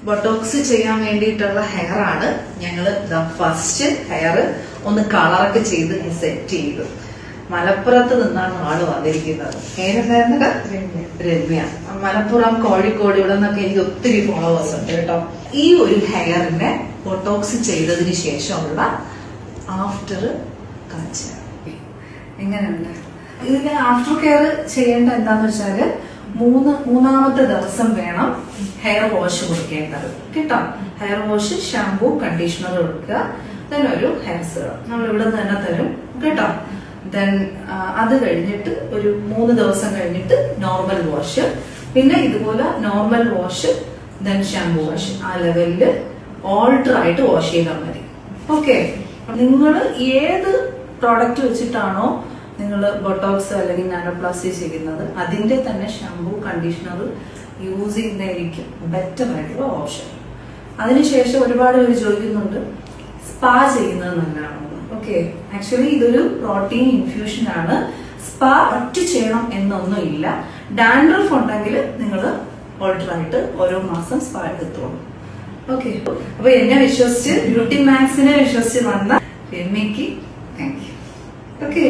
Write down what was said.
Botox ചെയ്യാൻ വേണ്ടിയിട്ടുള്ള hair ആണ് ഞങ്ങൾ ഫസ്റ്റ് ഹെയർ ഒന്ന് കളറൊക്കെ ചെയ്ത് സെറ്റ് ചെയ്തു. മലപ്പുറത്ത് നിന്നാണ് ആള് വന്നിരിക്കുന്നത്. പേരെന്തായിരുന്നത്? രമ്യ. മലപ്പുറം, കോഴിക്കോട്, ഇവിടെ നിന്നൊക്കെ എനിക്ക് ഒത്തിരി ഫോളോവേഴ്സ് ഉണ്ട് കേട്ടോ. ഈ ഒരു ഹെയറിനെ ബൊട്ടോക്സ് ചെയ്തതിന് ശേഷമുള്ള ആഫ്റ്റർ കാഴ്ച എങ്ങനെയുണ്ട്? ഇതിന് ആഫ്റ്റർ കെയർ ചെയ്യേണ്ട എന്താന്ന് വെച്ചാല് മൂന്നാമത്തെ ദിവസം വേണം ഹെയർ വാഷ് കൊടുക്കേണ്ടത് കേട്ടോ. ഹെയർ വാഷ്, ഷാമ്പൂ, കണ്ടീഷണർ കൊടുക്കുക. ദെൻ ഒരു ഹെയർ സിറം നമ്മൾ ഇവിടെ നിന്ന് തന്നെ തരും കേട്ടോ. ദെൻ അത് കഴിഞ്ഞിട്ട് ഒരു 3 ദിവസം കഴിഞ്ഞിട്ട് നോർമൽ വാഷ്, പിന്നെ ഇതുപോലെ normal wash, then shampoo wash. ആ ലെവലില് ഓൾട്ടർ ആയിട്ട് വാഷ് ചെയ്താൽ മതി. ഓക്കെ, നിങ്ങൾ ഏത് പ്രോഡക്റ്റ് വെച്ചിട്ടാണോ നിങ്ങൾ ബൊട്ടോക്സ് അല്ലെങ്കിൽ നാനോപ്ലാസ്റ്റി ചെയ്യുന്നത് അതിന്റെ തന്നെ ഷാമ്പൂ, കണ്ടീഷണർ യൂസ് ചെയ്യുന്നതായിരിക്കും ബെറ്റർ ആയിട്ടുള്ള ഓപ്ഷൻ. അതിനുശേഷം ഒരുപാട് പേര് ചോദിക്കുന്നുണ്ട് സ്പാ ചെയ്യുന്നത് നല്ലതാണോ? ഓക്കെ, ആക്ച്വലി ഇതൊരു പ്രോട്ടീൻ ഇൻഫ്യൂഷൻ ആണ്. സ്പാ ഒറ്റ ചെയ്യണം എന്നൊന്നും ഇല്ല. ഡാൻഡ്രഫ് ഉണ്ടെങ്കിൽ നിങ്ങൾ ഓൾട്ടർ ആയിട്ട് ഓരോ മാസം സ്പാ എടുത്തോളൂ. ഓക്കെ, അപ്പൊ എന്നെ വിശ്വസിച്ച് ബ്യൂട്ടി മാക്സിനെ വിശ്വസിച്ച് വന്ന രമ്യക്ക് താങ്ക് യു. ഓക്കെ.